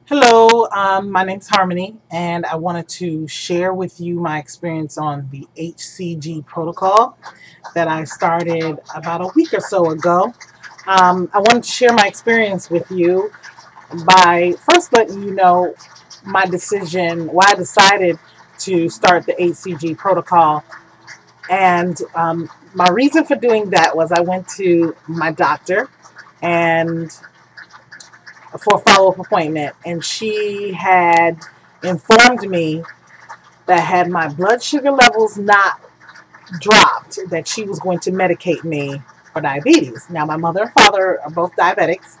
Hello, my name's Harmony, and I wanted to share with you my experience on the HCG protocol that I started about a week or so ago. I wanted to share my experience with you by first letting you know my decision, why I decided to start the HCG protocol. And my reason for doing that was I went to my doctor and for a follow-up appointment, and she had informed me that had my blood sugar levels not dropped, that she was going to medicate me for diabetes. Now, my mother and father are both diabetics,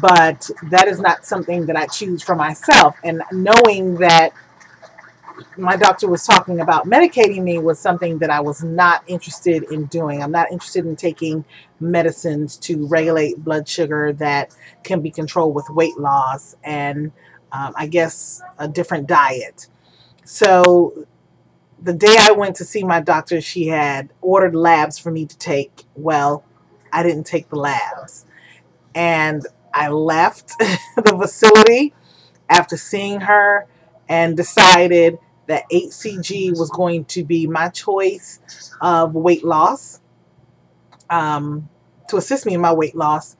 but that is not something that I choose for myself. And knowing that my doctor was talking about medicating me was something that I was not interested in doing. I'm not interested in taking medicines to regulate blood sugar that can be controlled with weight loss and I guess a different diet. So the day I went to see my doctor, she had ordered labs for me to take. Well, I didn't take the labs. And I left the facility after seeing her and decided that HCG was going to be my choice of weight loss, to assist me in my weight loss.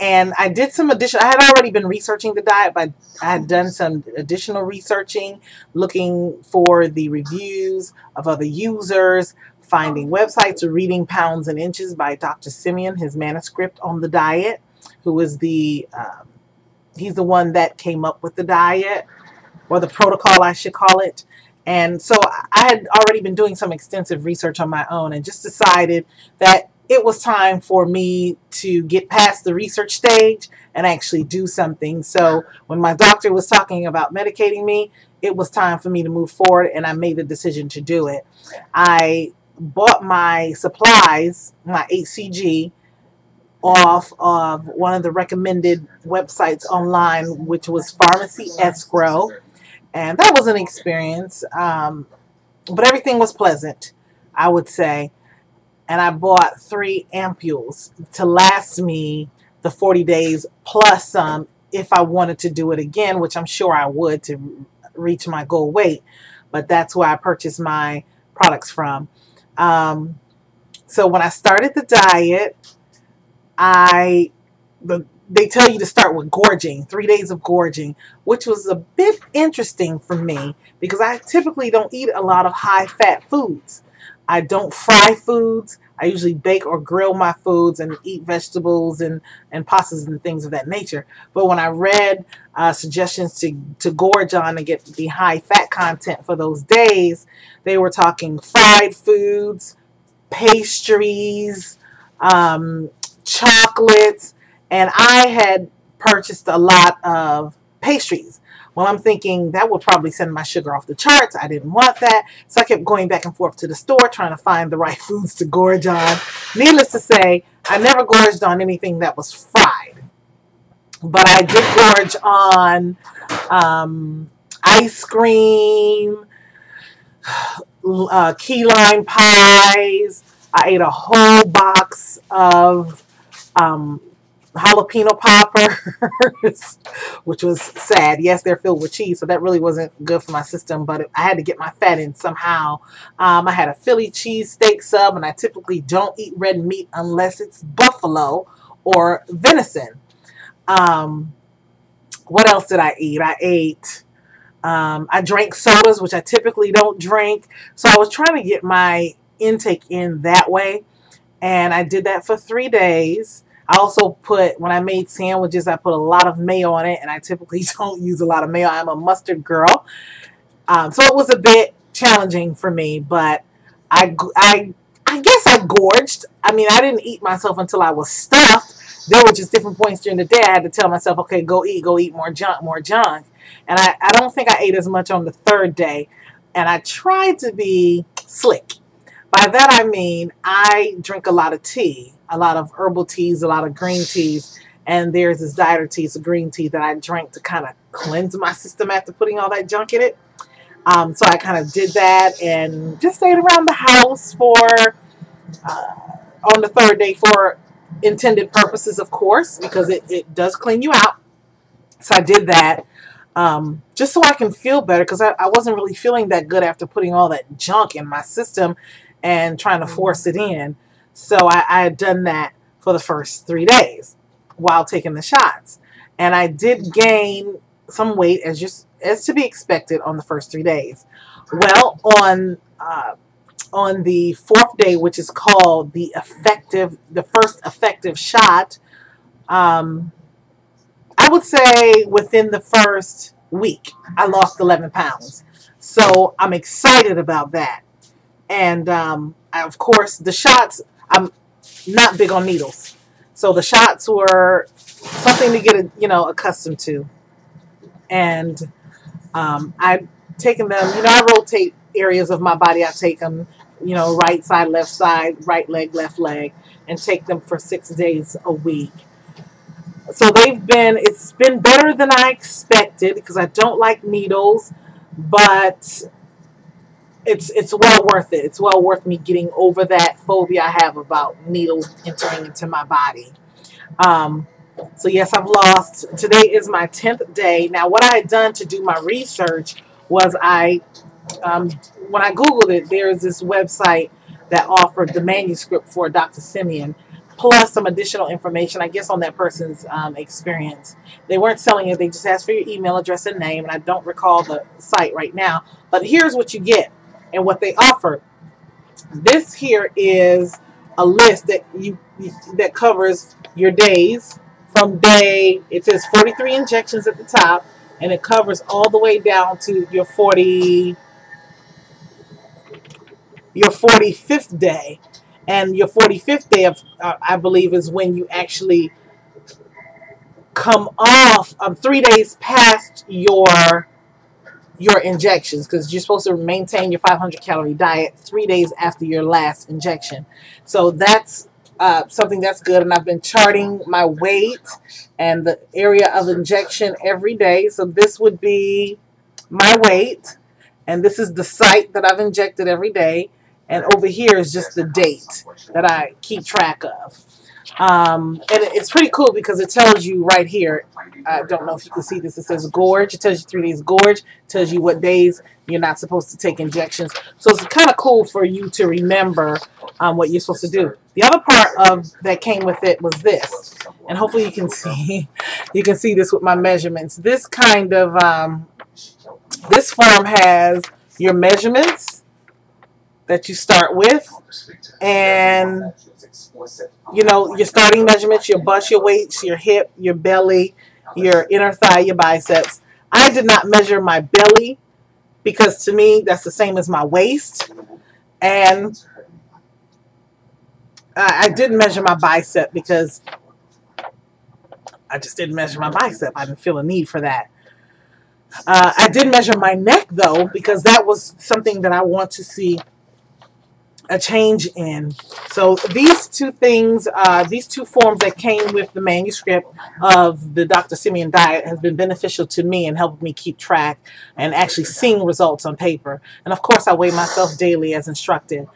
And I did some additional, I had already been researching the diet, but I had done some additional researching, looking for the reviews of other users, finding websites, or reading Pounds and Inches by Dr. Simeon, his manuscript on the diet, who is he's the one that came up with the diet, or the protocol, I should call it. And so I had already been doing some extensive research on my own and just decided that it was time for me to get past the research stage and actually do something. So when my doctor was talking about medicating me, it was time for me to move forward, and I made the decision to do it. I bought my supplies, my HCG, off of one of the recommended websites online, which was Pharmacy Escrow. And that was an experience, but everything was pleasant, I would say. And I bought 3 ampules to last me the 40 days plus some if I wanted to do it again, which I'm sure I would to reach my goal weight. But that's where I purchased my products from. So when I started the diet, they tell you to start with gorging, 3 days of gorging, which was a bit interesting for me because I typically don't eat a lot of high-fat foods. I don't fry foods. I usually bake or grill my foods and eat vegetables and pastas and things of that nature. But when I read suggestions to gorge on and get the high-fat content for those days, they were talking fried foods, pastries, chocolates, and I had purchased a lot of pastries. Well, I'm thinking that would probably send my sugar off the charts. I didn't want that. So I kept going back and forth to the store trying to find the right foods to gorge on. Needless to say, I never gorged on anything that was fried. But I did gorge on ice cream, key lime pies. I ate a whole box of jalapeno poppers, which was sad. Yes, they're filled with cheese, so that really wasn't good for my system, but I had to get my fat in somehow. I had a Philly cheesesteak sub, and I typically don't eat red meat unless it's buffalo or venison. What else did I eat? I drank sodas, which I typically don't drink. So I was trying to get my intake in that way, and I did that for 3 days. I also when I made sandwiches, I put a lot of mayo on it, and I typically don't use a lot of mayo. I'm a mustard girl. So it was a bit challenging for me, but I guess I gorged. I mean, I didn't eat myself until I was stuffed. There were just different points during the day I had to tell myself, okay, go eat more junk, more junk. And I don't think I ate as much on the 3rd day. And I tried to be slick. By that I mean I drink a lot of tea, a lot of herbal teas, a lot of green teas, and there's this diet tea, it's a green tea that I drank to kind of cleanse my system after putting all that junk in it. So I kind of did that and just stayed around the house on the 3rd day for intended purposes, of course, because it does clean you out. So I did that just so I can feel better, because I wasn't really feeling that good after putting all that junk in my system and trying to force it in. So I had done that for the first 3 days while taking the shots. And I did gain some weight, as to be expected, on the first 3 days. Well, on the fourth day, which is called the first effective shot, I would say within the first week, I lost 11 pounds. So I'm excited about that. And of course, the shots, I'm not big on needles. So the shots were something to get accustomed to. And I've taken them, I rotate areas of my body. I take them, right side, left side, right leg, left leg, and take them for 6 days a week. So it's been better than I expected, because I don't like needles, but it's well worth it. It's well worth me getting over that phobia I have about needles entering into my body. So yes, I've lost. Today is my 10th day. Now, what I had done to do my research was when I Googled it, there's this website that offered the manuscript for Dr. Simeon, plus some additional information, I guess, on that person's experience. They weren't selling it. They just asked for your email address and name, and I don't recall the site right now. But here's what you get and what they offer. This here is a list that covers your days. From it says 43 injections at the top, and it covers all the way down to your 45th day. And your 45th day, I believe, is when you actually come off 3 days past your injections, because you're supposed to maintain your 500 calorie diet 3 days after your last injection. So that's something that's good. And I've been charting my weight and the area of injection every day. So this would be my weight, and this is the site that I've injected every day. And over here is just the date that I keep track of. And it's pretty cool because it tells you right here. I don't know if you can see this. It says gorge. It tells you 3 days gorge. It tells you what days you're not supposed to take injections. So it's kind of cool for you to remember what you're supposed to do. The other part that came with it was this. And hopefully you can see this with my measurements. This kind of this form has your measurements that you start with, and your starting measurements, your bust, your weights, your hip, your belly, your inner thigh, your biceps. I did not measure my belly because to me that's the same as my waist, and I didn't measure my bicep because I just didn't measure my bicep. I didn't feel a need for that. I did measure my neck though, because that was something that I want to see a change in. So these two things, these two forms that came with the manuscript of the Dr. Simeon diet has been beneficial to me and helped me keep track and actually seeing results on paper. And of course I weigh myself daily as instructed.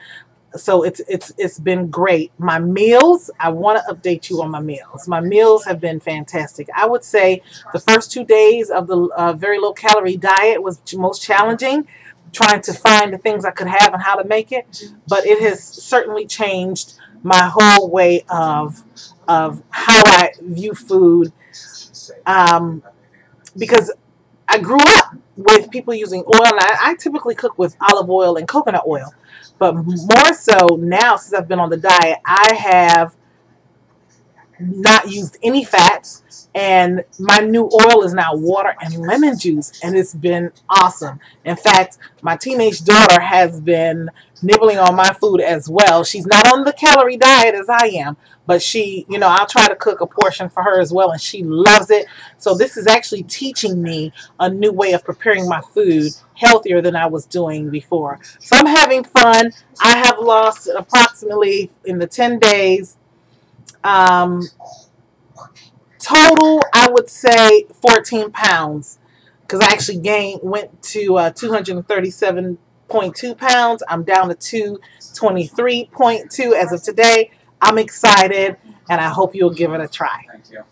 So it's been great. My meals, I want to update you on my meals. My meals have been fantastic. I would say the first 2 days of the very low calorie diet was most challenging, trying to find the things I could have and how to make it. But it has certainly changed my whole way of how I view food, because I grew up with people using oil, and I typically cook with olive oil and coconut oil. But more so now, since I've been on the diet, I have not used any fats, and my new oil is now water and lemon juice, and it's been awesome. In fact, my teenage daughter has been nibbling on my food as well. She's not on the calorie diet as I am, but she, I'll try to cook a portion for her as well, and she loves it. So this is actually teaching me a new way of preparing my food, healthier than I was doing before. So I'm having fun. I have lost approximately, in the 10 days, total, I would say 14 pounds, because I actually went to 237.2 pounds. I'm down to 223.2 as of today. I'm excited, and I hope you'll give it a try. Thank you.